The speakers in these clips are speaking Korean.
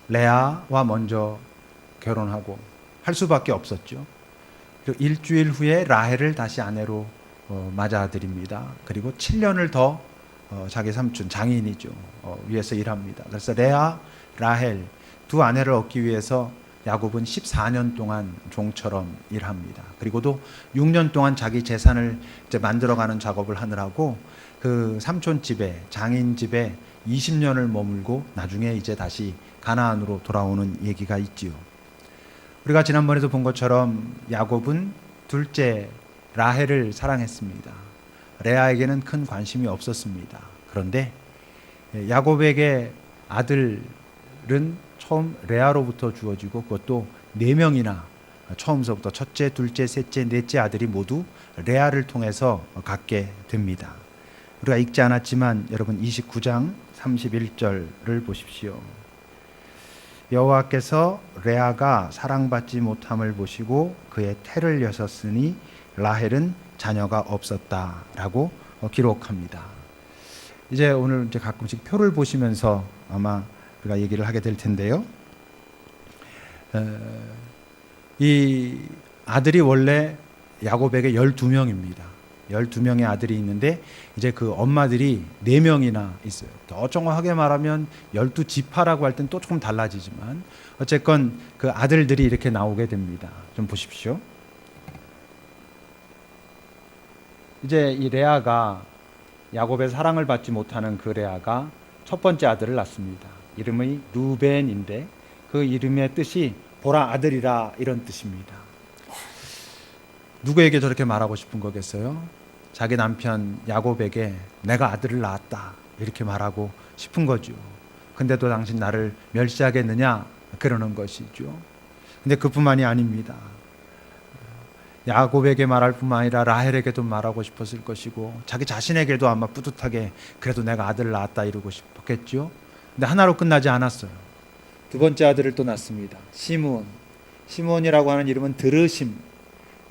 레아와 먼저 결혼하고 할 수밖에 없었죠. 그리고 일주일 후에 라헬을 다시 아내로 맞아들입니다. 그리고 7년을 더 자기 삼촌 장인이죠. 위해서 일합니다. 그래서 레아, 라헬 두 아내를 얻기 위해서 야곱은 14년 동안 종처럼 일합니다. 그리고도 6년 동안 자기 재산을 이제 만들어가는 작업을 하느라고 그 삼촌 집에, 장인 집에 20년을 머물고 나중에 이제 다시 가나안으로 돌아오는 얘기가 있지요. 우리가 지난번에도 본 것처럼 야곱은 둘째 라헬을 사랑했습니다. 레아에게는 큰 관심이 없었습니다. 그런데 야곱에게 아들은 처음 레아로부터 주어지고 그것도 4명이나 처음서부터 첫째, 둘째, 셋째, 넷째 아들이 모두 레아를 통해서 갖게 됩니다. 우리가 읽지 않았지만 여러분 29장 31절을 보십시오. 여호와께서 레아가 사랑받지 못함을 보시고 그의 태를 여셨으니 라헬은 자녀가 없었다라고 기록합니다. 이제 오늘 이제 가끔씩 표를 보시면서 아마 우리가 얘기를 하게 될 텐데요. 이 아들이 원래 야곱에게 12명입니다. 12명의 아들이 있는데 이제 그 엄마들이 4명이나 있어요. 더 정확하게 말하면 12지파라고 할 땐 또 조금 달라지지만 어쨌건 그 아들들이 이렇게 나오게 됩니다. 좀 보십시오. 이제 이 레아가 야곱의 사랑을 받지 못하는 그 레아가 첫 번째 아들을 낳습니다. 이름이 루벤인데 그 이름의 뜻이 보라 아들이라 이런 뜻입니다. 누구에게 저렇게 말하고 싶은 거겠어요? 자기 남편 야곱에게 내가 아들을 낳았다 이렇게 말하고 싶은 거죠. 근데도 당신 나를 멸시하겠느냐 그러는 것이죠. 근데 그뿐만이 아닙니다. 야곱에게 말할 뿐만 아니라 라헬에게도 말하고 싶었을 것이고 자기 자신에게도 아마 뿌듯하게 그래도 내가 아들을 낳았다 이러고 싶었겠죠. 근데 하나로 끝나지 않았어요. 두 번째 아들을 또 낳습니다. 시므온. 시므온이라고 하는 이름은 들으심.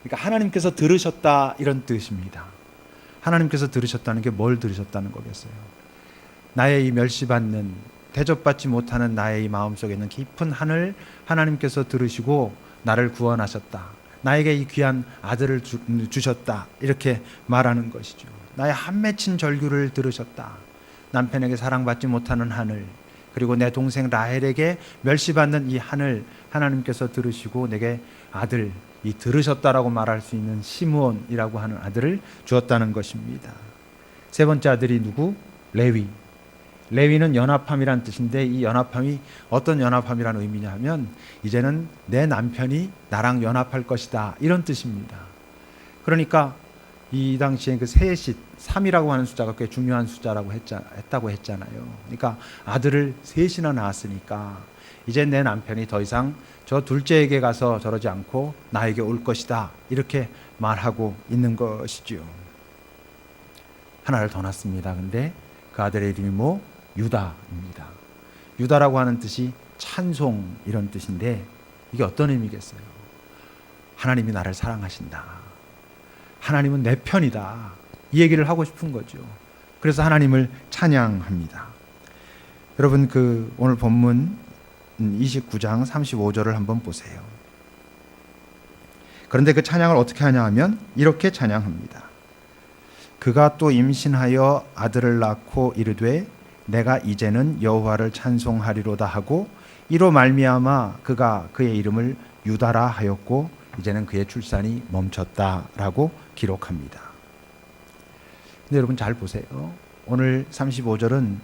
그러니까 하나님께서 들으셨다 이런 뜻입니다. 하나님께서 들으셨다는 게 뭘 들으셨다는 거겠어요? 나의 이 멸시받는 대접받지 못하는 나의 이 마음속에 있는 깊은 한을 하나님께서 들으시고 나를 구원하셨다. 나에게 이 귀한 아들을 주셨다. 이렇게 말하는 것이죠. 나의 한 맺힌 절규를 들으셨다. 남편에게 사랑받지 못하는 한을 그리고 내 동생 라헬에게 멸시받는 이 한을 하나님께서 들으시고 내게 아들 이 들으셨다라고 말할 수 있는 시므온이라고 하는 아들을 주었다는 것입니다. 세 번째 아들이 누구? 레위. 레위는 연합함이란 뜻인데 이 연합함이 어떤 연합함이라는 의미냐 하면 이제는 내 남편이 나랑 연합할 것이다 이런 뜻입니다. 그러니까 이 당시에 그 셋이 3이라고 하는 숫자가 꽤 중요한 숫자라고 했다고 했잖아요. 그러니까 아들을 셋이나 낳았으니까 이제 내 남편이 더 이상 저 둘째에게 가서 저러지 않고 나에게 올 것이다 이렇게 말하고 있는 것이죠. 하나를 더 낳습니다. 근데 그 아들의 이름이 뭐? 유다입니다. 유다라고 하는 뜻이 찬송 이런 뜻인데 이게 어떤 의미겠어요? 하나님이 나를 사랑하신다. 하나님은 내 편이다. 이 얘기를 하고 싶은 거죠. 그래서 하나님을 찬양합니다. 여러분 그 오늘 본문 29장 35절을 한번 보세요. 그런데 그 찬양을 어떻게 하냐 하면 이렇게 찬양합니다. 그가 또 임신하여 아들을 낳고 이르되 내가 이제는 여호와를 찬송하리로다 하고 이로 말미암아 그가 그의 이름을 유다라 하였고 이제는 그의 출산이 멈췄다라고 기록합니다. 근데 여러분 잘 보세요. 오늘 35절은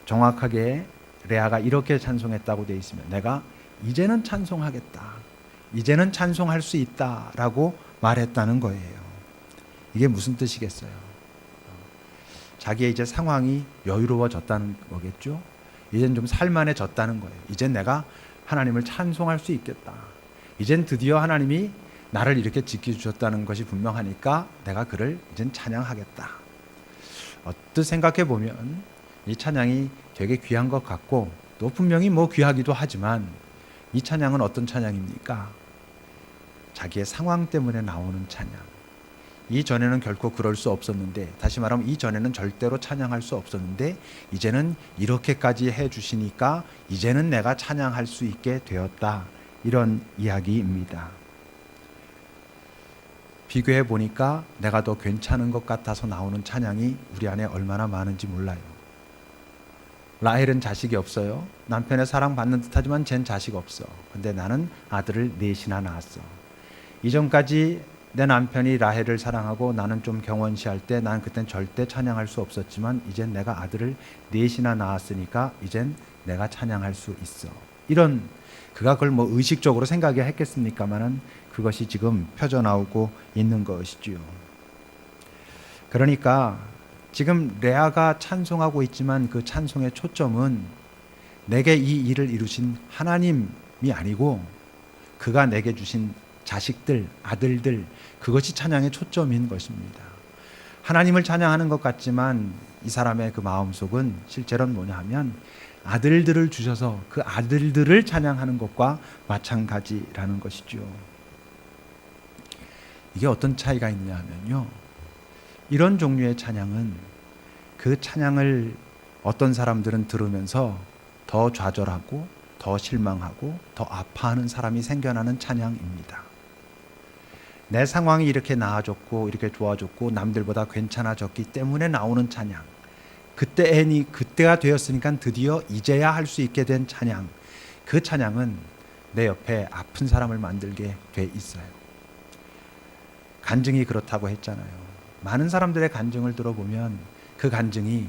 정확하게 레아가 이렇게 찬송했다고 되어 있으면 내가 이제는 찬송하겠다. 이제는 찬송할 수 있다라고 말했다는 거예요. 이게 무슨 뜻이겠어요? 자기의 이제 상황이 여유로워졌다는 거겠죠. 이젠 좀 살만해졌다는 거예요. 이젠 내가 하나님을 찬송할 수 있겠다. 이젠 드디어 하나님이 나를 이렇게 지켜주셨다는 것이 분명하니까 내가 그를 이젠 찬양하겠다. 어떻게 생각해 보면 이 찬양이 되게 귀한 것 같고 또 분명히 뭐 귀하기도 하지만 이 찬양은 어떤 찬양입니까? 자기의 상황 때문에 나오는 찬양. 이전에는 결코 그럴 수 없었는데, 다시 말하면 이전에는 절대로 찬양할 수 없었는데 이제는 이렇게까지 해주시니까 이제는 내가 찬양할 수 있게 되었다, 이런 이야기입니다. 비교해 보니까 내가 더 괜찮은 것 같아서 나오는 찬양이 우리 안에 얼마나 많은지 몰라요. 라헬은 자식이 없어요. 남편의 사랑받는 듯하지만 쟨 자식 없어. 근데 나는 아들을 넷이나 낳았어. 이전까지 내 남편이 라헬을 사랑하고 나는 좀 경원시할 때 나는 그땐 절대 찬양할 수 없었지만 이젠 내가 아들을 넷이나 낳았으니까 이젠 내가 찬양할 수 있어. 이런, 그가 그걸 뭐 의식적으로 생각이 했겠습니까마는 그것이 지금 펴져 나오고 있는 것이지요. 그러니까 지금 레아가 찬송하고 있지만 그 찬송의 초점은 내게 이 일을 이루신 하나님이 아니고 그가 내게 주신 자식들, 아들들, 그것이 찬양의 초점인 것입니다. 하나님을 찬양하는 것 같지만 이 사람의 그 마음속은 실제로는 뭐냐 하면 아들들을 주셔서 그 아들들을 찬양하는 것과 마찬가지라는 것이죠. 이게 어떤 차이가 있냐 하면요, 이런 종류의 찬양은 그 찬양을 어떤 사람들은 들으면서 더 좌절하고 더 실망하고 더 아파하는 사람이 생겨나는 찬양입니다. 내 상황이 이렇게 나아졌고 이렇게 좋아졌고 남들보다 괜찮아졌기 때문에 나오는 찬양, 그때가 되었으니까 드디어 이제야 할 수 있게 된 찬양, 그 찬양은 내 옆에 아픈 사람을 만들게 돼 있어요. 간증이 그렇다고 했잖아요. 많은 사람들의 간증을 들어보면 그 간증이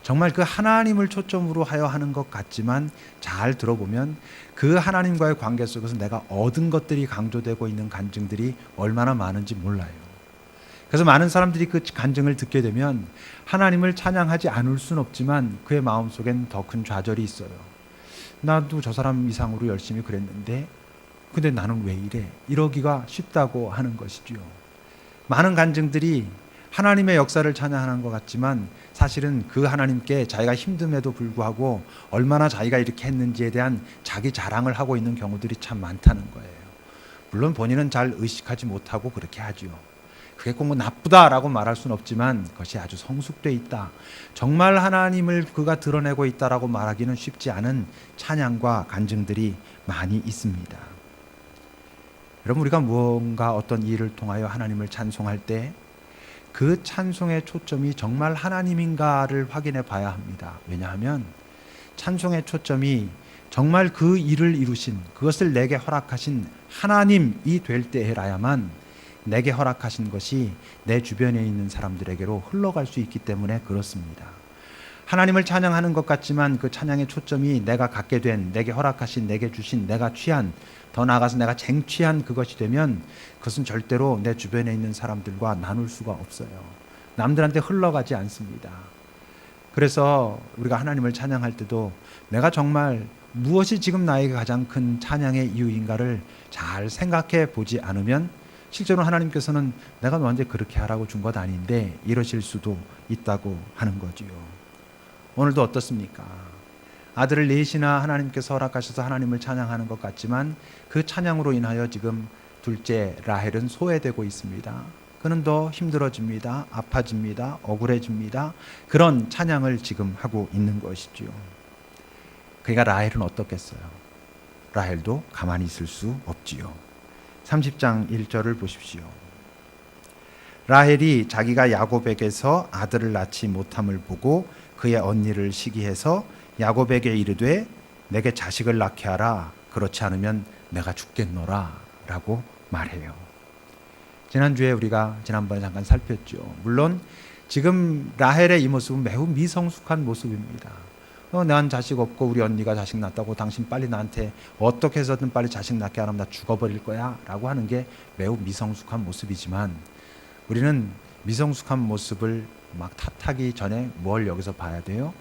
정말 그 하나님을 초점으로 하여 하는 것 같지만 잘 들어보면 그 하나님과의 관계 속에서 내가 얻은 것들이 강조되고 있는 간증들이 얼마나 많은지 몰라요. 그래서 많은 사람들이 그 간증을 듣게 되면 하나님을 찬양하지 않을 수는 없지만 그의 마음속엔 더 큰 좌절이 있어요. 나도 저 사람 이상으로 열심히 그랬는데 근데 나는 왜 이래? 이러기가 쉽다고 하는 것이지요. 많은 간증들이 하나님의 역사를 찬양하는 것 같지만 사실은 그 하나님께 자기가 힘듦에도 불구하고 얼마나 자기가 이렇게 했는지에 대한 자기 자랑을 하고 있는 경우들이 참 많다는 거예요. 물론 본인은 잘 의식하지 못하고 그렇게 하죠. 그게 꼭 뭐 나쁘다라고 말할 수는 없지만 그것이 아주 성숙되어 있다, 정말 하나님을 그가 드러내고 있다라고 말하기는 쉽지 않은 찬양과 간증들이 많이 있습니다. 여러분, 우리가 무언가 어떤 일을 통하여 하나님을 찬송할 때 그 찬송의 초점이 정말 하나님인가를 확인해 봐야 합니다. 왜냐하면 찬송의 초점이 정말 그 일을 이루신, 그것을 내게 허락하신 하나님이 될 때라야만 내게 허락하신 것이 내 주변에 있는 사람들에게로 흘러갈 수 있기 때문에 그렇습니다. 하나님을 찬양하는 것 같지만 그 찬양의 초점이 내가 갖게 된, 내게 허락하신, 내게 주신, 내가 취한, 더 나아가서 내가 쟁취한 그것이 되면 그것은 절대로 내 주변에 있는 사람들과 나눌 수가 없어요. 남들한테 흘러가지 않습니다. 그래서 우리가 하나님을 찬양할 때도 내가 정말 무엇이 지금 나에게 가장 큰 찬양의 이유인가를 잘 생각해 보지 않으면 실제로 하나님께서는 내가 너한테 그렇게 하라고 준 것 아닌데 이러실 수도 있다고 하는 거지요. 오늘도 어떻습니까? 아들을 넷이나 하나님께서 허락하셔서 하나님을 찬양하는 것 같지만 그 찬양으로 인하여 지금 둘째 라헬은 소외되고 있습니다. 그는 더 힘들어집니다. 아파집니다. 억울해집니다. 그런 찬양을 지금 하고 있는 것이지요. 그러니까 라헬은 어떻겠어요? 라헬도 가만히 있을 수 없지요. 30장 1절을 보십시오. 라헬이 자기가 야곱에게서 아들을 낳지 못함을 보고 그의 언니를 시기해서 야곱에게 이르되 내게 자식을 낳게 하라, 그렇지 않으면 내가 죽겠노라 라고 말해요. 지난주에 우리가 지난번에 잠깐 살폈죠. 물론 지금 라헬의 이 모습은 매우 미성숙한 모습입니다. 난 자식 없고 우리 언니가 자식 낳았다고 당신 빨리 나한테 어떻게 해서든 빨리 자식 낳게 하면 나 죽어버릴 거야 라고 하는 게 매우 미성숙한 모습이지만 우리는 미성숙한 모습을 막 탓하기 전에 뭘 여기서 봐야 돼요?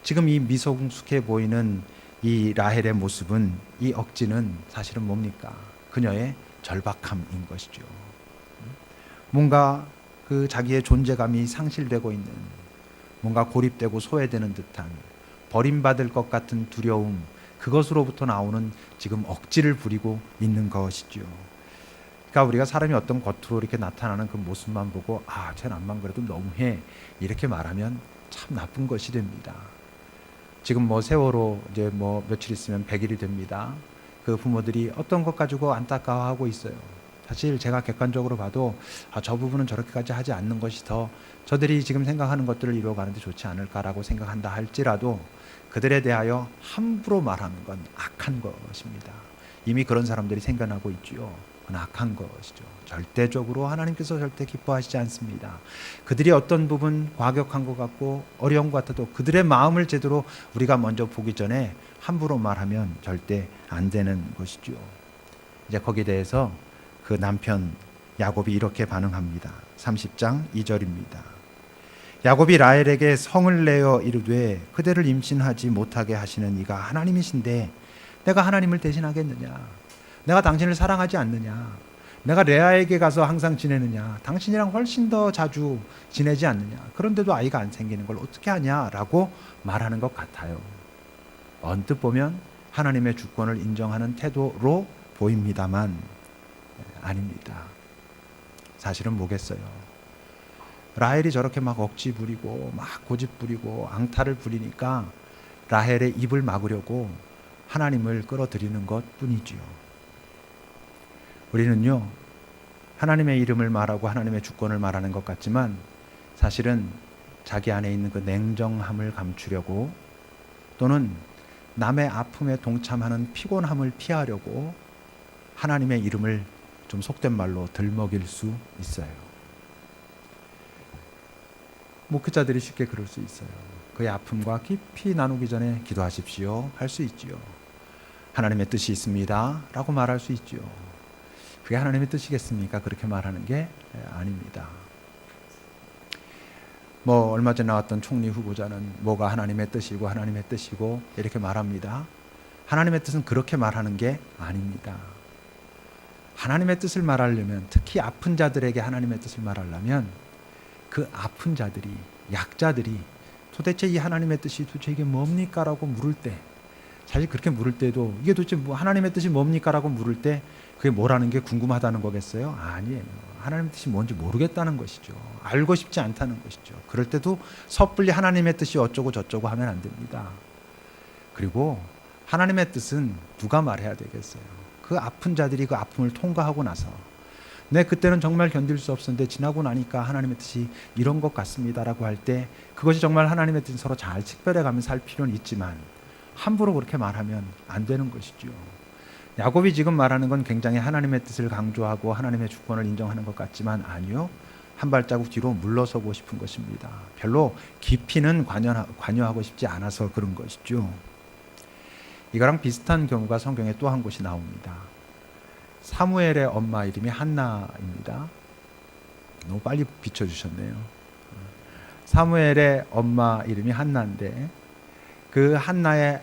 지금 이 미성숙해 보이는 이 라헬의 모습은, 이 억지는 사실은 뭡니까? 그녀의 절박함인 것이죠. 뭔가 그 자기의 존재감이 상실되고 있는, 뭔가 고립되고 소외되는 듯한, 버림받을 것 같은 두려움, 그것으로부터 나오는 지금 억지를 부리고 있는 것이죠. 그러니까 우리가 사람이 어떤 겉으로 이렇게 나타나는 그 모습만 보고 쟤는 안만 그래도 너무해 이렇게 말하면 참 나쁜 것이 됩니다. 지금 뭐 세월호 이제 뭐 며칠 있으면 100일이 됩니다. 그 부모들이 어떤 것 가지고 안타까워하고 있어요. 사실 제가 객관적으로 봐도 저 부분은 저렇게까지 하지 않는 것이 더 저들이 지금 생각하는 것들을 이루어가는데 좋지 않을까라고 생각한다 할지라도 그들에 대하여 함부로 말하는 건 악한 것입니다. 이미 그런 사람들이 생겨나고 있지요. 그건 악한 것이죠. 절대적으로 하나님께서 절대 기뻐하시지 않습니다. 그들이 어떤 부분 과격한 것 같고 어려운 것 같아도 그들의 마음을 제대로 우리가 먼저 보기 전에 함부로 말하면 절대 안 되는 것이죠. 이제 거기에 대해서 그 남편 야곱이 이렇게 반응합니다. 30장 2절입니다. 야곱이 라헬에게 성을 내어 이르되 그대를 임신하지 못하게 하시는 이가 하나님이신데 내가 하나님을 대신하겠느냐? 내가 당신을 사랑하지 않느냐? 내가 레아에게 가서 항상 지내느냐? 당신이랑 훨씬 더 자주 지내지 않느냐? 그런데도 아이가 안 생기는 걸 어떻게 하냐? 라고 말하는 것 같아요. 언뜻 보면 하나님의 주권을 인정하는 태도로 보입니다만 아닙니다. 사실은 뭐겠어요? 라헬이 저렇게 막 억지 부리고 막 고집 부리고 앙탈을 부리니까 라헬의 입을 막으려고 하나님을 끌어들이는 것 뿐이지요. 우리는요, 하나님의 이름을 말하고 하나님의 주권을 말하는 것 같지만 사실은 자기 안에 있는 그 냉정함을 감추려고 또는 남의 아픔에 동참하는 피곤함을 피하려고 하나님의 이름을 좀 속된 말로 들먹일 수 있어요. 목회자들이 쉽게 그럴 수 있어요. 그의 아픔과 깊이 나누기 전에 기도하십시오 할 수 있지요. 하나님의 뜻이 있습니다 라고 말할 수 있지요. 그게 하나님의 뜻이겠습니까? 그렇게 말하는 게 아닙니다. 뭐 얼마 전에 나왔던 총리 후보자는 뭐가 하나님의 뜻이고 하나님의 뜻이고 이렇게 말합니다. 하나님의 뜻은 그렇게 말하는 게 아닙니다. 하나님의 뜻을 말하려면, 특히 아픈 자들에게 하나님의 뜻을 말하려면 그 아픈 자들이, 약자들이 도대체 이 하나님의 뜻이 도대체 이게 뭡니까? 라고 물을 때, 사실 그렇게 물을 때도 이게 도대체 뭐 하나님의 뜻이 뭡니까? 라고 물을 때 그게 뭐라는 게 궁금하다는 거겠어요? 아니에요. 하나님의 뜻이 뭔지 모르겠다는 것이죠. 알고 싶지 않다는 것이죠. 그럴 때도 섣불리 하나님의 뜻이 어쩌고 저쩌고 하면 안 됩니다. 그리고 하나님의 뜻은 누가 말해야 되겠어요? 그 아픈 자들이 그 아픔을 통과하고 나서 그때는 정말 견딜 수 없었는데 지나고 나니까 하나님의 뜻이 이런 것 같습니다라고 할 때 그것이 정말 하나님의 뜻이 서로 잘 식별해가면서 살 필요는 있지만 함부로 그렇게 말하면 안 되는 것이죠. 야곱이 지금 말하는 건 굉장히 하나님의 뜻을 강조하고 하나님의 주권을 인정하는 것 같지만 아니요. 한 발자국 뒤로 물러서고 싶은 것입니다. 별로 깊이는 관여하고 싶지 않아서 그런 것이죠. 이거랑 비슷한 경우가 성경에 또 한 곳이 나옵니다. 사무엘의 엄마 이름이 한나입니다. 너무 빨리 비춰주셨네요. 사무엘의 엄마 이름이 한나인데 그 한나의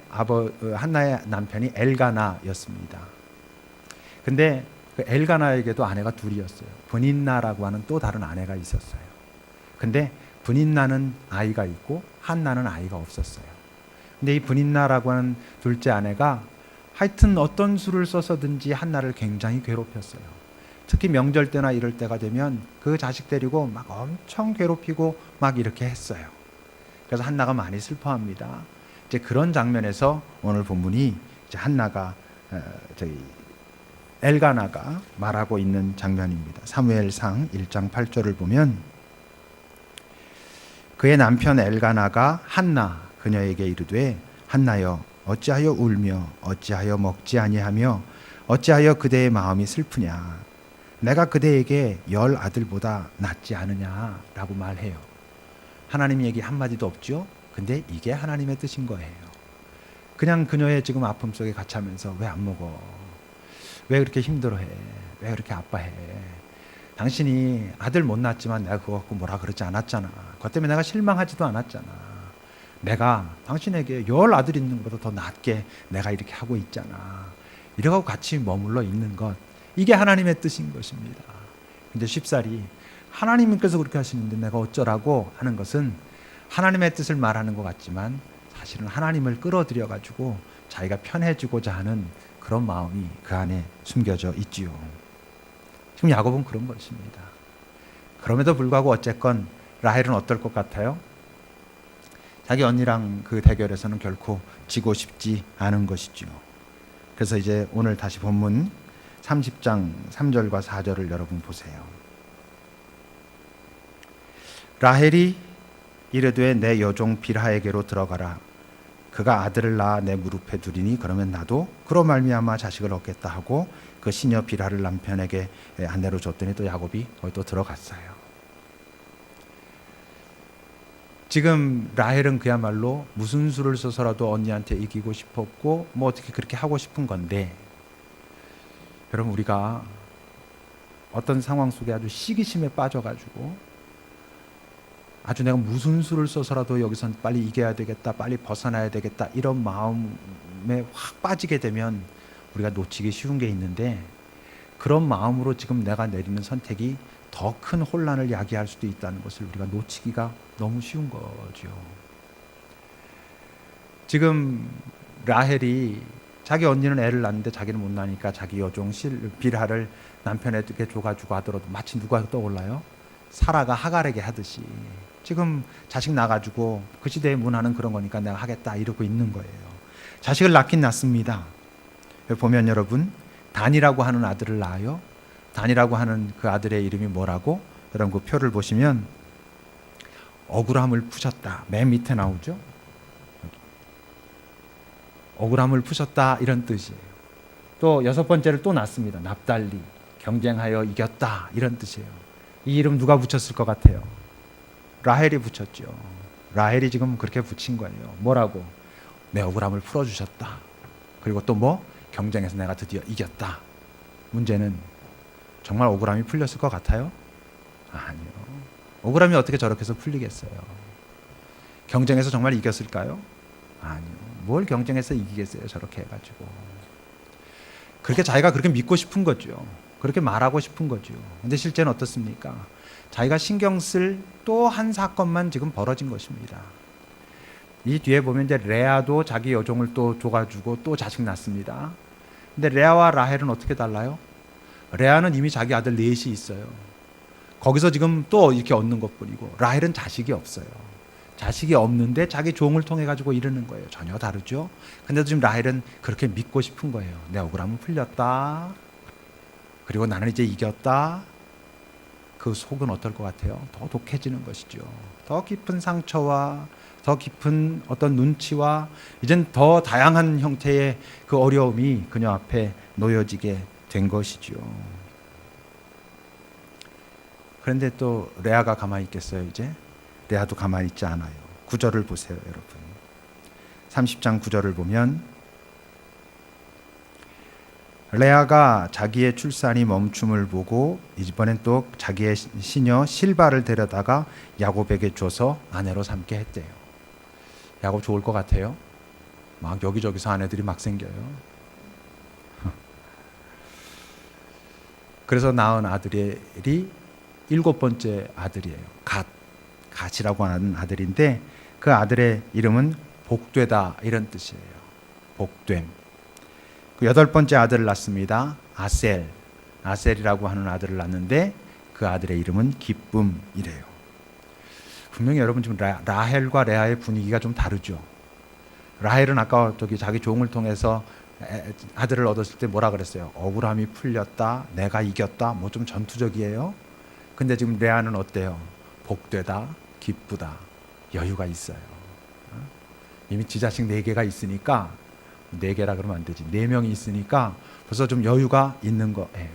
남편이 엘가나였습니다. 근데 그 엘가나에게도 아내가 둘이었어요. 브닌나라고 하는 또 다른 아내가 있었어요. 근데 브닌나는 아이가 있고 한나는 아이가 없었어요. 근데 이 브닌나라고 하는 둘째 아내가 하여튼 어떤 수를 써서든지 한나를 굉장히 괴롭혔어요. 특히 명절 때나 이럴 때가 되면 그 자식 데리고 막 엄청 괴롭히고 막 이렇게 했어요. 그래서 한나가 많이 슬퍼합니다. 이제 그런 장면에서 오늘 본문이 이제 한나가 엘가나가 말하고 있는 장면입니다. 사무엘상 1장 8절을 보면 그의 남편 엘가나가 한나 그녀에게 이르되 한나여 어찌하여 울며 어찌하여 먹지 아니하며 어찌하여 그대의 마음이 슬프냐 내가 그대에게 10 아들보다 낫지 않으냐 라고 말해요. 하나님 얘기 한마디도 없죠. 근데 이게 하나님의 뜻인 거예요. 그냥 그녀의 지금 아픔 속에 갇히면서 왜 안 먹어? 왜 그렇게 힘들어해? 왜 그렇게 아파해? 당신이 아들 못 낳았지만 내가 그거 갖고 뭐라 그러지 않았잖아. 그것 때문에 내가 실망하지도 않았잖아. 내가 당신에게 10 아들 있는 것보다 더 낫게 내가 이렇게 하고 있잖아. 이러고 같이 머물러 있는 것, 이게 하나님의 뜻인 것입니다. 근데 쉽사리 하나님께서 그렇게 하시는데 내가 어쩌라고 하는 것은 하나님의 뜻을 말하는 것 같지만 사실은 하나님을 끌어들여 가지고 자기가 편해지고자 하는 그런 마음이 그 안에 숨겨져 있지요. 지금 야곱은 그런 것입니다. 그럼에도 불구하고 어쨌건 라헬은 어떨 것 같아요? 자기 언니랑 그 대결에서는 결코 지고 싶지 않은 것이죠. 그래서 이제 오늘 다시 본문 30장 3절과 4절을 여러분 보세요. 라헬이 이르되 내 여종 빌하에게로 들어가라. 그가 아들을 낳아 내 무릎에 두리니 그러면 나도 그로 말미암아 자식을 얻겠다 하고 그 시녀 빌하를 남편에게 아내로 줬더니 또 야곱이 거기 또 들어갔어요. 지금 라헬은 그야말로 무슨 수를 써서라도 언니한테 이기고 싶었고 뭐 어떻게 그렇게 하고 싶은 건데, 여러분 우리가 어떤 상황 속에 아주 시기심에 빠져가지고 아주 내가 무슨 수를 써서라도 여기선 빨리 이겨야 되겠다, 빨리 벗어나야 되겠다 이런 마음에 확 빠지게 되면 우리가 놓치기 쉬운 게 있는데, 그런 마음으로 지금 내가 내리는 선택이 더 큰 혼란을 야기할 수도 있다는 것을 우리가 놓치기가 너무 쉬운 거죠. 지금 라헬이 자기 언니는 애를 낳는데 자기는 못 낳으니까 자기 여종 빌하를 남편에게 줘가지고 하더라도 마치 누가 떠올라요? 사라가 하갈에게 하듯이 지금 자식 낳아가지고 그 시대의 문화는 그런 거니까 내가 하겠다 이러고 있는 거예요. 자식을 낳긴 낳습니다. 보면 여러분 단이라고 하는 아들을 낳아요. 단이라고 하는 그 아들의 이름이 뭐라고? 여러분 그 표를 보시면 억울함을 푸셨다. 맨 밑에 나오죠. 억울함을 푸셨다 이런 뜻이에요. 또 여섯 번째를 또 낳습니다. 납달리, 경쟁하여 이겼다 이런 뜻이에요. 이 이름 누가 붙였을 것 같아요? 라헬이 붙였죠. 라헬이 지금 그렇게 붙인 거예요. 뭐라고? 내 억울함을 풀어주셨다. 그리고 또 뭐? 경쟁에서 내가 드디어 이겼다. 문제는 정말 억울함이 풀렸을 것 같아요? 아니요. 억울함이 어떻게 저렇게 해서 풀리겠어요? 경쟁에서 정말 이겼을까요? 아니요. 뭘 경쟁해서 이기겠어요? 저렇게 해가지고. 그렇게 자기가 그렇게 믿고 싶은 거죠. 그렇게 말하고 싶은 거죠. 근데 실제는 어떻습니까? 자기가 신경 쓸 또 한 사건만 지금 벌어진 것입니다. 이 뒤에 보면 이제 레아도 자기 여종을 또 줘가지고 또 자식 낳습니다. 근데 레아와 라헬은 어떻게 달라요? 레아는 이미 자기 아들 넷이 있어요. 거기서 지금 또 이렇게 얻는 것뿐이고, 라헬은 자식이 없어요. 자식이 없는데 자기 종을 통해 가지고 이르는 거예요. 전혀 다르죠. 근데 지금 라헬은 그렇게 믿고 싶은 거예요. 내 억울함은 풀렸다. 그리고 나는 이제 이겼다. 그 속은 어떨 것 같아요? 더 독해지는 것이죠. 더 깊은 상처와 더 깊은 어떤 눈치와 이젠 더 다양한 형태의 그 어려움이 그녀 앞에 놓여지게 된 것이죠. 그런데 또 레아가 가만히 있겠어요? 이제 레아도 가만히 있지 않아요. 9절을 보세요, 여러분. 30장 9절을 보면 레아가 자기의 출산이 멈춤을 보고 이번엔 또 자기의 시녀 실바를 데려다가 야곱에게 줘서 아내로 삼게 했대요. 야곱 좋을 것 같아요? 막 여기저기서 아내들이 막 생겨요. 그래서 낳은 아들이 7번째 아들이에요. 갓이라고 하는 아들인데 그 아들의 이름은 복되다 이런 뜻이에요. 복됨. 그 8번째 아들을 낳습니다. 아셀이라고 하는 아들을 낳는데 그 아들의 이름은 기쁨이래요. 분명히 여러분 지금 라헬과 레아의 분위기가 좀 다르죠. 라헬은 아까 자기 종을 통해서 아들을 얻었을 때 뭐라 그랬어요? 억울함이 풀렸다, 내가 이겼다, 뭐 좀 전투적이에요. 근데 지금 레아는 어때요? 복되다, 기쁘다, 여유가 있어요. 이미 지 자식 4개가 있으니까, 4개라 그러면 안 되지, 4명이 있으니까 벌써 좀 여유가 있는 거예요.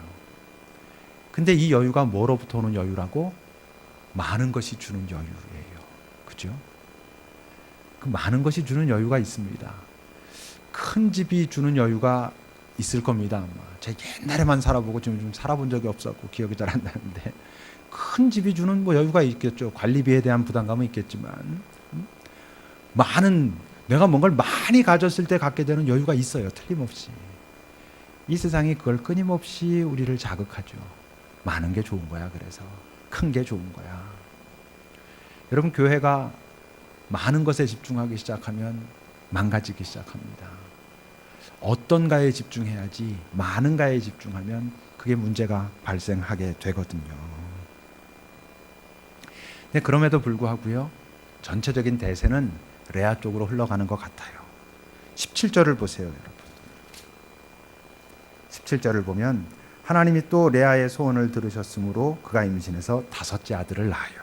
근데 이 여유가 뭐로부터 오는 여유라고? 많은 것이 주는 여유예요. 그죠? 그 많은 것이 주는 여유가 있습니다. 큰 집이 주는 여유가 있을 겁니다. 아마 제가 옛날에만 살아보고 지금 좀 살아본 적이 없었고 기억이 잘 안 나는데 큰 집이 주는 뭐 여유가 있겠죠. 관리비에 대한 부담감은 있겠지만 내가 뭔가를 많이 가졌을 때 갖게 되는 여유가 있어요. 틀림없이. 이 세상이 그걸 끊임없이 우리를 자극하죠. 많은 게 좋은 거야. 그래서 큰 게 좋은 거야. 여러분 교회가 많은 것에 집중하기 시작하면 망가지기 시작합니다. 어떤가에 집중해야지 많은가에 집중하면 그게 문제가 발생하게 되거든요. 근데 그럼에도 불구하고요, 전체적인 대세는 레아 쪽으로 흘러가는 것 같아요. 17절을 보세요, 여러분. 17절을 보면 하나님이 또 레아의 소원을 들으셨으므로 그가 임신해서 5째 아들을 낳아요.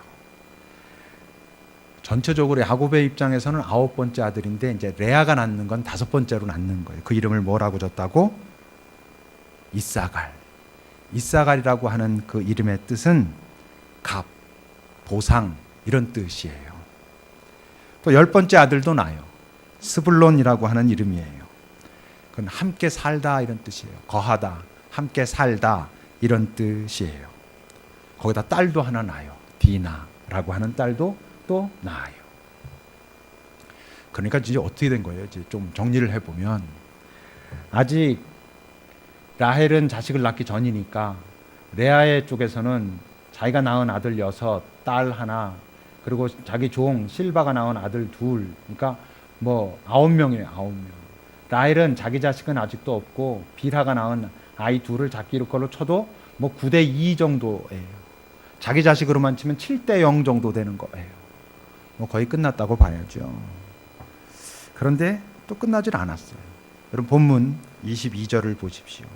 전체적으로 야곱의 입장에서는 9번째 아들인데 이제 레아가 낳는 건 5번째로 낳는 거예요. 그 이름을 뭐라고 줬다고? 이사갈. 이사갈이라고 하는 그 이름의 뜻은 값, 보상 이런 뜻이에요. 또 10번째 아들도 낳아요. 스불론이라고 하는 이름이에요. 그건 함께 살다 이런 뜻이에요. 거하다, 함께 살다 이런 뜻이에요. 거기다 딸도 하나 낳아요. 디나라고 하는 딸도 또 낳아요. 그러니까 이제 어떻게 된 거예요? 이제 좀 정리를 해보면, 아직 라헬은 자식을 낳기 전이니까 레아의 쪽에서는 자기가 낳은 아들 6, 딸 하나, 그리고 자기 종 실바가 낳은 아들 2, 그러니까 뭐 9명이에요. 9명. 라헬은 자기 자식은 아직도 없고 빌하가 낳은 아이 2를 자기 걸로 쳐도 뭐 9대 2 정도예요. 자기 자식으로만 치면 7대 0 정도 되는 거예요. 뭐 거의 끝났다고 봐야죠. 그런데 또 끝나질 않았어요. 여러분 본문 22절을 보십시오.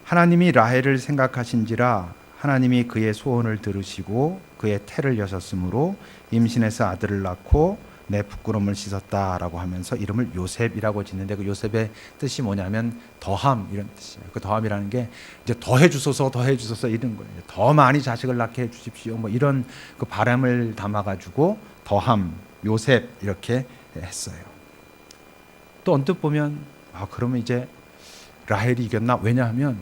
하나님이 라헬을 생각하신지라 하나님이 그의 소원을 들으시고 그의 태를 여셨으므로 임신해서 아들을 낳고 내 부끄러움을 씻었다라고 하면서 이름을 요셉이라고 짓는데, 그 요셉의 뜻이 뭐냐면 더함 이런 뜻이에요. 그 더함이라는 게 이제 더해 주소서 이런 거예요. 더 많이 자식을 낳게 해 주십시오. 뭐 이런 그 바람을 담아 가지고 더함, 요셉 이렇게 했어요. 또 언뜻 보면 그러면 이제 라헬이 이겼나? 왜냐하면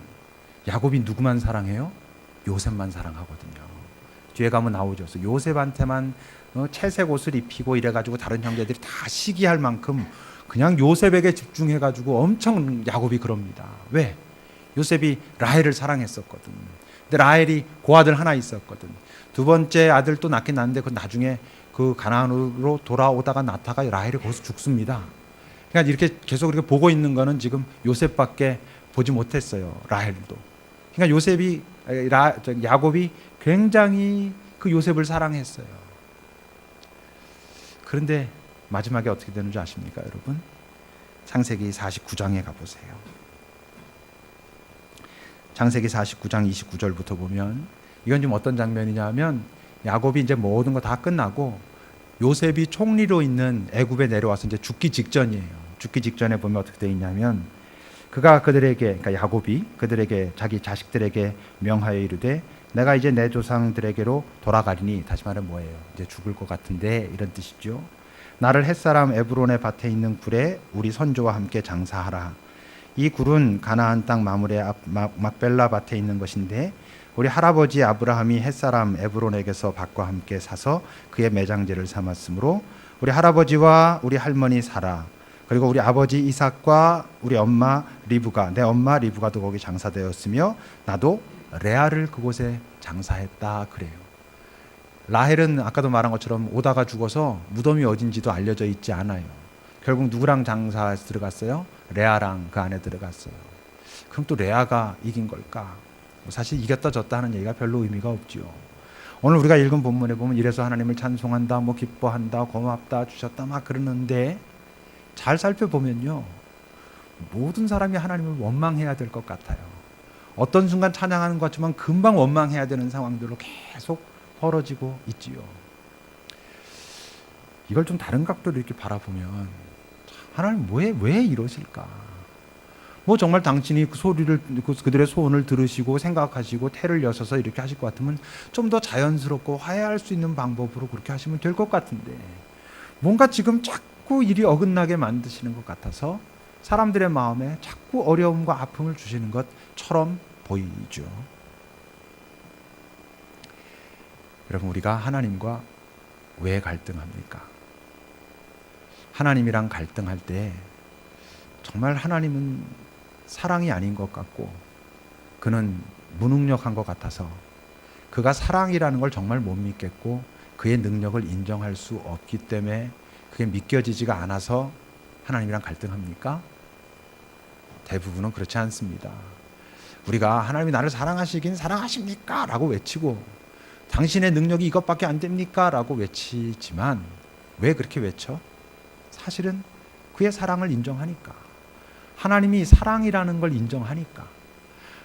야곱이 누구만 사랑해요? 요셉만 사랑하거든요. 뒤에 가면 나오죠. 그래서 요셉한테만 채색 옷을 입히고 이래가지고 다른 형제들이 다 시기할 만큼 그냥 요셉에게 집중해가지고 엄청 야곱이 그럽니다. 왜? 요셉이 라헬을 사랑했었거든. 근데 라헬이 고아들 하나 있었거든. 2번째 아들 또 낳긴 낳는데 그 나중에 그 가나안으로 돌아오다가 낳다가 라헬이 거기서 죽습니다. 그러니까 이렇게 계속 이렇게 보고 있는 거는 지금 요셉밖에 보지 못했어요. 라헬도. 그러니까 야곱이 굉장히 그 요셉을 사랑했어요. 그런데 마지막에 어떻게 되는 줄 아십니까, 여러분? 창세기 49장에 가보세요. 창세기 49장 29절부터 보면 이건 좀 어떤 장면이냐면, 야곱이 이제 모든 거 다 끝나고 요셉이 총리로 있는 애굽에 내려와서 이제 죽기 직전이에요. 죽기 직전에 보면 어떻게 되어 있냐면, 그가 그들에게, 그러니까 야곱이 그들에게, 자기 자식들에게 명하여 이르되 내가 이제 내 조상들에게로 돌아가리니, 다시 말하면 뭐예요? 이제 죽을 것 같은데 이런 뜻이죠. 나를 햇사람 에브론의 밭에 있는 굴에 우리 선조와 함께 장사하라. 이 굴은 가나안 땅 마물의 막벨라 밭에 있는 것인데 우리 할아버지 아브라함이 햇사람 에브론에게서 밭과 함께 사서 그의 매장지를 삼았으므로 우리 할아버지와 우리 할머니 사라, 그리고 우리 아버지 이삭과 우리 엄마 리브가, 내 엄마 리브가도 거기 장사되었으며 나도 레아를 그곳에 장사했다 그래요. 라헬은 아까도 말한 것처럼 오다가 죽어서 무덤이 어딘지도 알려져 있지 않아요. 결국 누구랑 장사해서 들어갔어요? 레아랑 그 안에 들어갔어요. 그럼 또 레아가 이긴 걸까? 사실 이겼다 졌다 하는 얘기가 별로 의미가 없지요. 오늘 우리가 읽은 본문에 보면 이래서 하나님을 찬송한다, 뭐 기뻐한다, 고맙다, 주셨다 막 그러는데, 잘 살펴보면요, 모든 사람이 하나님을 원망해야 될 것 같아요. 어떤 순간 찬양하는 것 같지만 금방 원망해야 되는 상황들로 계속 벌어지고 있지요. 이걸 좀 다른 각도로 이렇게 바라보면, 하나님 왜 이러실까? 뭐 정말 당신이 그 소리를, 그들의 소원을 들으시고 생각하시고 태를 여셔서 이렇게 하실 것 같으면 좀 더 자연스럽고 화해할 수 있는 방법으로 그렇게 하시면 될 것 같은데, 뭔가 지금 자꾸 일이 어긋나게 만드시는 것 같아서 사람들의 마음에 자꾸 어려움과 아픔을 주시는 것처럼 보이죠. 여러분, 우리가 하나님과 왜 갈등합니까? 하나님이랑 갈등할 때 정말 하나님은 사랑이 아닌 것 같고 그는 무능력한 것 같아서 그가 사랑이라는 걸 정말 못 믿겠고 그의 능력을 인정할 수 없기 때문에 그게 믿겨지지가 않아서 하나님이랑 갈등합니까? 대부분은 그렇지 않습니다. 우리가 하나님이 나를 사랑하시긴 사랑하십니까? 라고 외치고 당신의 능력이 이것밖에 안 됩니까? 라고 외치지만 왜 그렇게 외쳐? 사실은 그의 사랑을 인정하니까, 하나님이 사랑이라는 걸 인정하니까,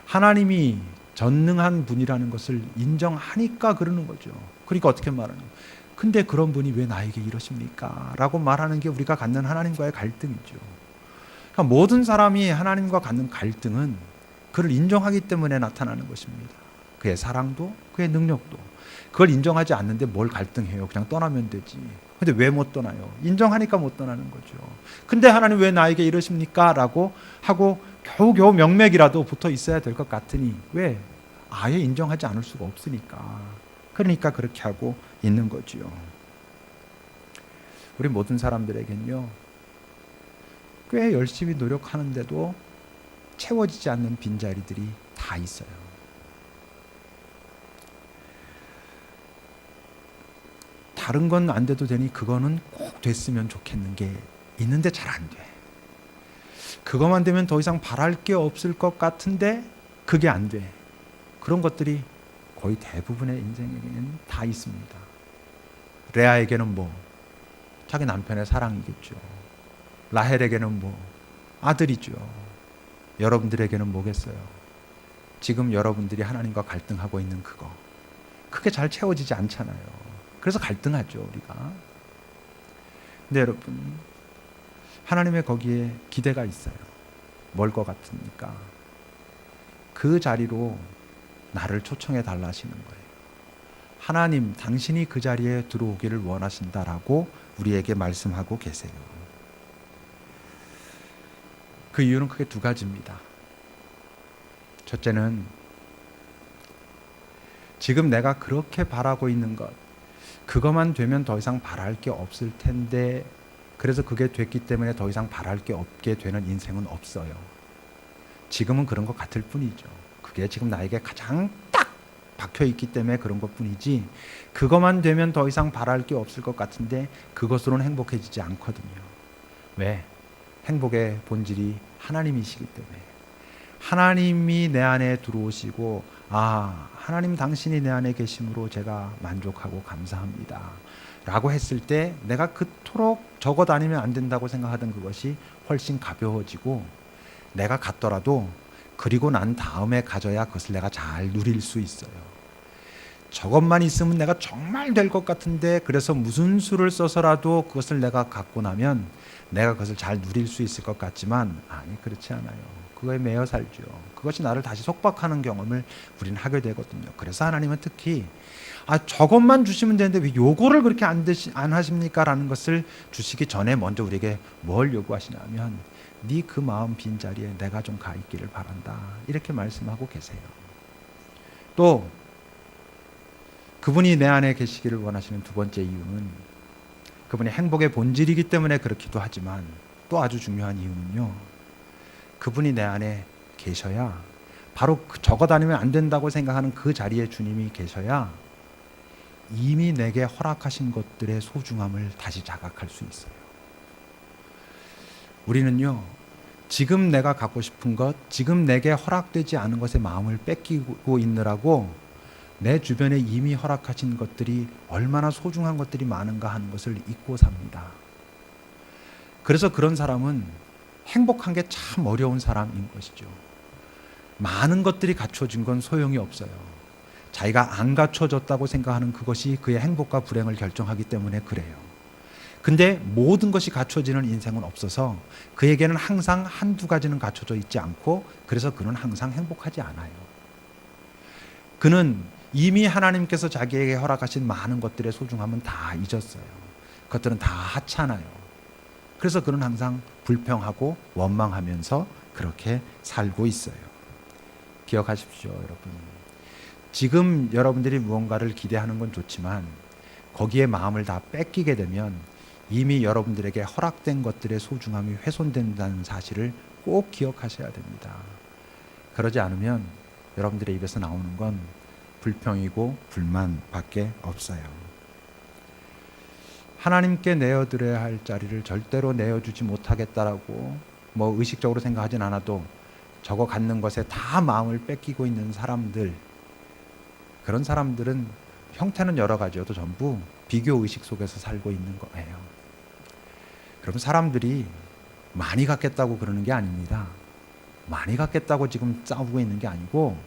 하나님이 전능한 분이라는 것을 인정하니까 그러는 거죠. 그러니까 어떻게 말하는 거예요? 근데 그런 분이 왜 나에게 이러십니까? 라고 말하는 게 우리가 갖는 하나님과의 갈등이죠. 그러니까 모든 사람이 하나님과 갖는 갈등은 그를 인정하기 때문에 나타나는 것입니다. 그의 사랑도 그의 능력도. 그걸 인정하지 않는데 뭘 갈등해요? 그냥 떠나면 되지. 근데 왜 못 떠나요? 인정하니까 못 떠나는 거죠. 근데 하나님 왜 나에게 이러십니까? 라고 하고 겨우겨우 명맥이라도 붙어 있어야 될 것 같으니 왜? 아예 인정하지 않을 수가 없으니까. 그러니까 그렇게 하고 있는 거지요. 우리 모든 사람들에겐요, 꽤 열심히 노력하는데도 채워지지 않는 빈자리들이 다 있어요. 다른 건 안 돼도 되니 그거는 꼭 됐으면 좋겠는 게 있는데 잘 안 돼. 그것만 되면 더 이상 바랄 게 없을 것 같은데 그게 안 돼. 그런 것들이 거의 대부분의 인생에게는 다 있습니다. 레아에게는 뭐 자기 남편의 사랑이겠죠. 라헬에게는 뭐 아들이죠. 여러분들에게는 뭐겠어요? 지금 여러분들이 하나님과 갈등하고 있는 그거, 그게 잘 채워지지 않잖아요. 그래서 갈등하죠, 우리가. 근데 여러분, 하나님의 거기에 기대가 있어요. 뭘 것 같습니까? 그 자리로 나를 초청해 달라 하시는 거예요. 하나님, 당신이 그 자리에 들어오기를 원하신다라고 우리에게 말씀하고 계세요. 그 이유는 크게 두 가지입니다. 첫째는 지금 내가 그렇게 바라고 있는 것, 그것만 되면 더 이상 바랄 게 없을 텐데, 그래서 그게 됐기 때문에 더 이상 바랄 게 없게 되는 인생은 없어요. 지금은 그런 것 같을 뿐이죠. 그게 지금 나에게 가장 딱 박혀 있기 때문에 그런 것 뿐이지, 그것만 되면 더 이상 바랄 게 없을 것 같은데 그것으로는 행복해지지 않거든요. 왜? 행복의 본질이 하나님이시기 때문에. 하나님이 내 안에 들어오시고, 아, 하나님 당신이 내 안에 계심으로 제가 만족하고 감사합니다 라고 했을 때 내가 그토록 적어 다니면 안 된다고 생각하던 그것이 훨씬 가벼워지고, 내가 갖더라도 그리고 난 다음에 가져야 그것을 내가 잘 누릴 수 있어요. 저것만 있으면 내가 정말 될 것 같은데, 그래서 무슨 수를 써서라도 그것을 내가 갖고 나면 내가 그것을 잘 누릴 수 있을 것 같지만, 아니, 그렇지 않아요. 그거에 매여 살죠. 그것이 나를 다시 속박하는 경험을 우리는 하게 되거든요. 그래서 하나님은 특히 저것만 주시면 되는데 왜 요거를 그렇게 안 하십니까? 라는 것을 주시기 전에 먼저 우리에게 뭘 요구하시냐면, 네 그 마음 빈자리에 내가 좀 가 있기를 바란다, 이렇게 말씀하고 계세요. 또 그분이 내 안에 계시기를 원하시는 두 번째 이유는 그분이 행복의 본질이기 때문에 그렇기도 하지만, 또 아주 중요한 이유는요, 그분이 내 안에 계셔야, 바로 적어 다니면 안 된다고 생각하는 그 자리에 주님이 계셔야 이미 내게 허락하신 것들의 소중함을 다시 자각할 수 있어요. 우리는요, 지금 내가 갖고 싶은 것, 지금 내게 허락되지 않은 것에 마음을 뺏기고 있느라고 내 주변에 이미 허락하신 것들이 얼마나 소중한 것들이 많은가 하는 것을 잊고 삽니다. 그래서 그런 사람은 행복한 게 참 어려운 사람인 것이죠. 많은 것들이 갖춰진 건 소용이 없어요. 자기가 안 갖춰졌다고 생각하는 그것이 그의 행복과 불행을 결정하기 때문에 그래요. 근데 모든 것이 갖춰지는 인생은 없어서 그에게는 항상 한두 가지는 갖춰져 있지 않고, 그래서 그는 항상 행복하지 않아요. 그는 이미 하나님께서 자기에게 허락하신 많은 것들의 소중함은 다 잊었어요. 그것들은 다 하찮아요. 그래서 그는 항상 불평하고 원망하면서 그렇게 살고 있어요. 기억하십시오, 여러분. 지금 여러분들이 무언가를 기대하는 건 좋지만 거기에 마음을 다 뺏기게 되면 이미 여러분들에게 허락된 것들의 소중함이 훼손된다는 사실을 꼭 기억하셔야 됩니다. 그러지 않으면 여러분들의 입에서 나오는 건 불평이고 불만밖에 없어요. 하나님께 내어드려야 할 자리를 절대로 내어주지 못하겠다라고 뭐 의식적으로 생각하진 않아도 저거 갖는 것에 다 마음을 뺏기고 있는 사람들, 그런 사람들은 형태는 여러 가지여도 전부 비교 의식 속에서 살고 있는 거예요. 그럼 사람들이 많이 갖겠다고 그러는 게 아닙니다. 많이 갖겠다고 지금 싸우고 있는 게 아니고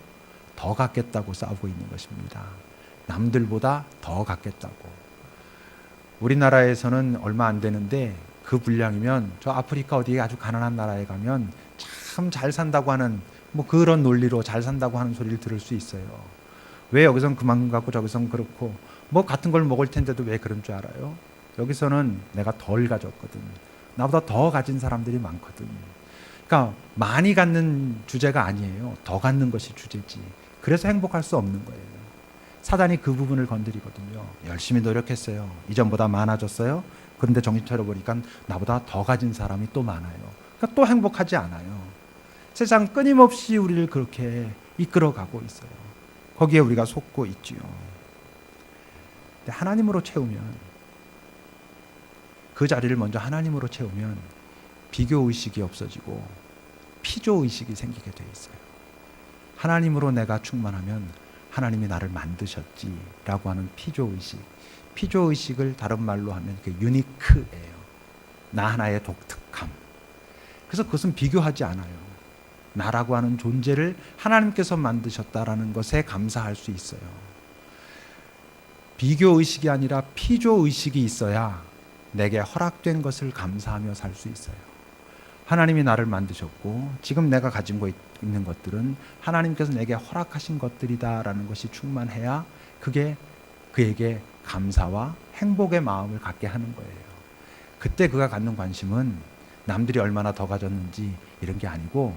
더 갖겠다고 싸우고 있는 것입니다. 남들보다 더 갖겠다고. 우리나라에서는 얼마 안 되는데 그 분량이면 저 아프리카 어디에 아주 가난한 나라에 가면 참 잘 산다고 하는 뭐 그런 논리로 잘 산다고 하는 소리를 들을 수 있어요. 왜 여기선 그만큼 갖고 저기선 그렇고 뭐 같은 걸 먹을 텐데도 왜 그런 줄 알아요? 여기서는 내가 덜 가졌거든. 나보다 더 가진 사람들이 많거든. 그러니까 많이 갖는 주제가 아니에요. 더 갖는 것이 주제지. 그래서 행복할 수 없는 거예요. 사단이 그 부분을 건드리거든요. 열심히 노력했어요. 이전보다 많아졌어요. 그런데 정신 차려보니까 나보다 더 가진 사람이 또 많아요. 그러니까 또 행복하지 않아요. 세상 끊임없이 우리를 그렇게 이끌어가고 있어요. 거기에 우리가 속고 있지요. 근데 하나님으로 채우면, 그 자리를 먼저 하나님으로 채우면 비교의식이 없어지고 피조의식이 생기게 돼 있어요. 하나님으로 내가 충만하면 하나님이 나를 만드셨지라고 하는 피조의식. 피조의식을 다른 말로 하면 그 유니크예요. 나 하나의 독특함. 그래서 그것은 비교하지 않아요. 나라고 하는 존재를 하나님께서 만드셨다라는 것에 감사할 수 있어요. 비교의식이 아니라 피조의식이 있어야 내게 허락된 것을 감사하며 살 수 있어요. 하나님이 나를 만드셨고 지금 내가 가지고 있는 것들은 하나님께서 내게 허락하신 것들이다라는 것이 충만해야 그게 그에게 감사와 행복의 마음을 갖게 하는 거예요. 그때 그가 갖는 관심은 남들이 얼마나 더 가졌는지 이런 게 아니고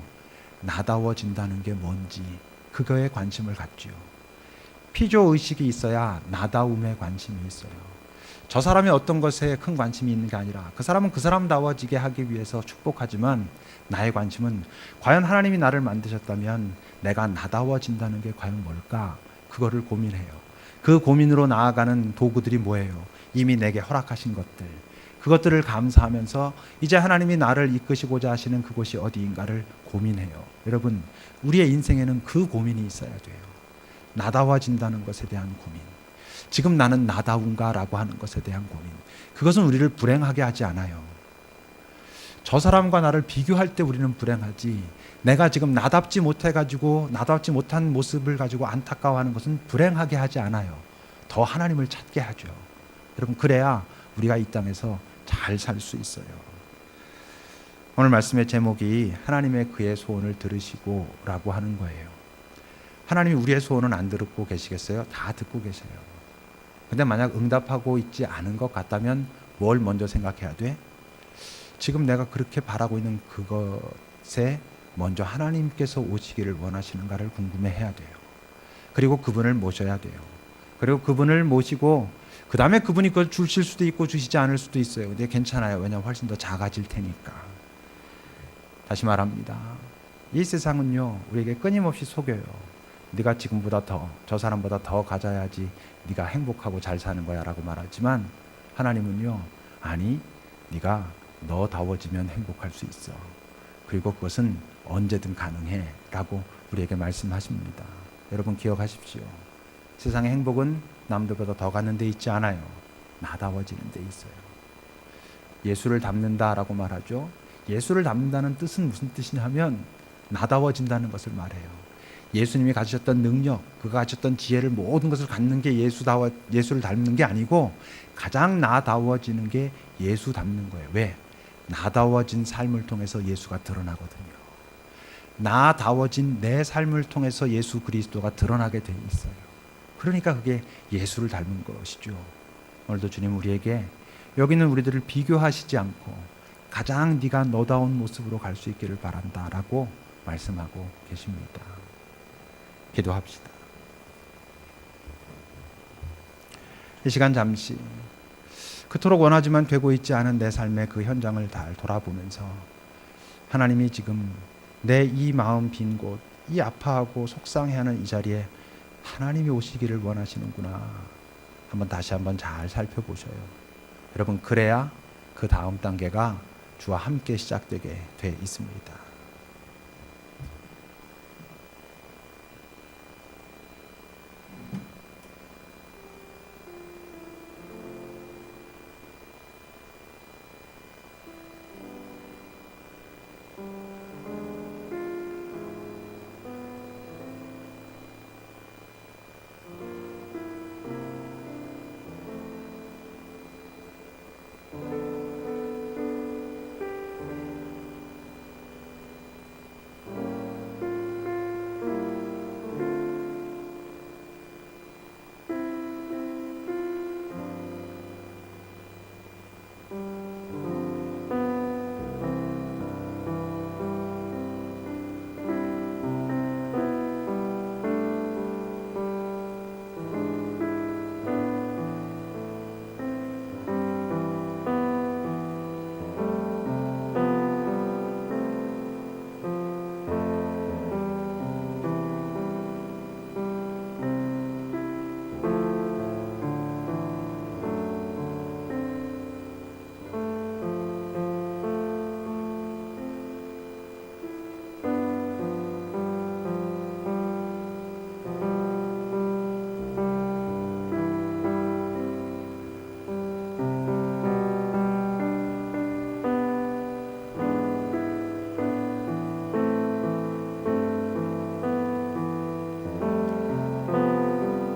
나다워진다는 게 뭔지 그거에 관심을 갖지요. 피조의식이 있어야 나다움에 관심이 있어요. 저 사람이 어떤 것에 큰 관심이 있는 게 아니라 그 사람은 그 사람다워지게 하기 위해서 축복하지만 나의 관심은 과연 하나님이 나를 만드셨다면 내가 나다워진다는 게 과연 뭘까? 그거를 고민해요. 그 고민으로 나아가는 도구들이 뭐예요? 이미 내게 허락하신 것들. 그것들을 감사하면서 이제 하나님이 나를 이끄시고자 하시는 그곳이 어디인가를 고민해요. 여러분, 우리의 인생에는 그 고민이 있어야 돼요. 나다워진다는 것에 대한 고민. 지금 나는 나다운가라고 하는 것에 대한 고민. 그것은 우리를 불행하게 하지 않아요. 저 사람과 나를 비교할 때 우리는 불행하지, 내가 지금 나답지 못해가지고 나답지 못한 모습을 가지고 안타까워하는 것은 불행하게 하지 않아요. 더 하나님을 찾게 하죠. 여러분, 그래야 우리가 이 땅에서 잘 살 수 있어요. 오늘 말씀의 제목이 하나님의 그의 소원을 들으시고 라고 하는 거예요. 하나님이 우리의 소원은 안 듣고 계시겠어요? 다 듣고 계세요. 근데 만약 응답하고 있지 않은 것 같다면 뭘 먼저 생각해야 돼? 지금 내가 그렇게 바라고 있는 그것에 먼저 하나님께서 오시기를 원하시는가를 궁금해해야 돼요. 그리고 그분을 모셔야 돼요. 그리고 그분을 모시고 그 다음에 그분이 그걸 주실 수도 있고 주시지 않을 수도 있어요. 근데 괜찮아요. 왜냐하면 훨씬 더 작아질 테니까. 다시 말합니다. 이 세상은요, 우리에게 끊임없이 속여요. 네가 지금보다 더, 저 사람보다 더 가져야지 네가 행복하고 잘 사는 거야 라고 말하지만 하나님은요, 아니, 네가 너다워지면 행복할 수 있어. 그리고 그것은 언제든 가능해 라고 우리에게 말씀하십니다. 여러분 기억하십시오. 세상의 행복은 남들보다 더 가는 데 있지 않아요. 나다워지는 데 있어요. 예수를 닮는다라고 말하죠. 예수를 닮는다는 뜻은 무슨 뜻이냐면 나다워진다는 것을 말해요. 예수님이 가지셨던 능력, 그가 가지셨던 지혜를 모든 것을 갖는 게 예수를 닮는 게 아니고 가장 나다워지는 게 예수 닮는 거예요. 왜? 나다워진 삶을 통해서 예수가 드러나거든요. 나다워진 내 삶을 통해서 예수 그리스도가 드러나게 돼 있어요. 그러니까 그게 예수를 닮은 것이죠. 오늘도 주님 우리에게 여기는 우리들을 비교하시지 않고 가장 네가 너다운 모습으로 갈 수 있기를 바란다라고 말씀하고 계십니다. 기도합시다. 이 시간 잠시 그토록 원하지만 되고 있지 않은 내 삶의 그 현장을 잘 돌아보면서 하나님이 지금 내 이 마음 빈 곳, 이 아파하고 속상해하는 이 자리에 하나님이 오시기를 원하시는구나. 다시 한번 잘 살펴보셔요. 여러분, 그래야 그 다음 단계가 주와 함께 시작되게 돼 있습니다.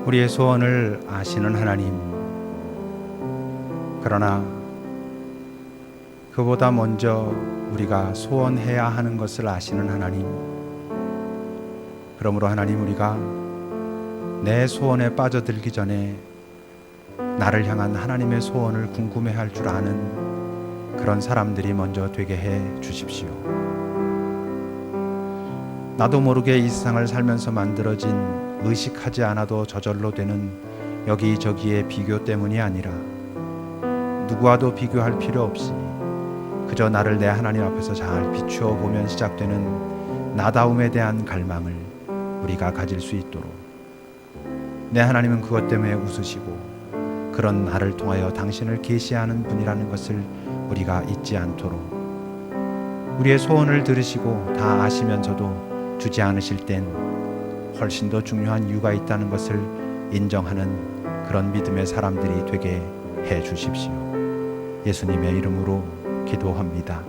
우리의 소원을 아시는 하나님, 그러나 그보다 먼저 우리가 소원해야 하는 것을 아시는 하나님, 그러므로 하나님, 우리가 내 소원에 빠져들기 전에 나를 향한 하나님의 소원을 궁금해할 줄 아는 그런 사람들이 먼저 되게 해 주십시오. 나도 모르게 이 세상을 살면서 만들어진 의식하지 않아도 저절로 되는 여기저기의 비교 때문이 아니라 누구와도 비교할 필요 없이 그저 나를 내 하나님 앞에서 잘 비추어 보면 시작되는 나다움에 대한 갈망을 우리가 가질 수 있도록, 내 하나님은 그것 때문에 웃으시고 그런 나를 통하여 당신을 계시하는 분이라는 것을 우리가 잊지 않도록, 우리의 소원을 들으시고 다 아시면서도 주지 않으실 땐 훨씬 더 중요한 이유가 있다는 것을 인정하는 그런 믿음의 사람들이 되게 해 주십시오. 예수님의 이름으로 기도합니다.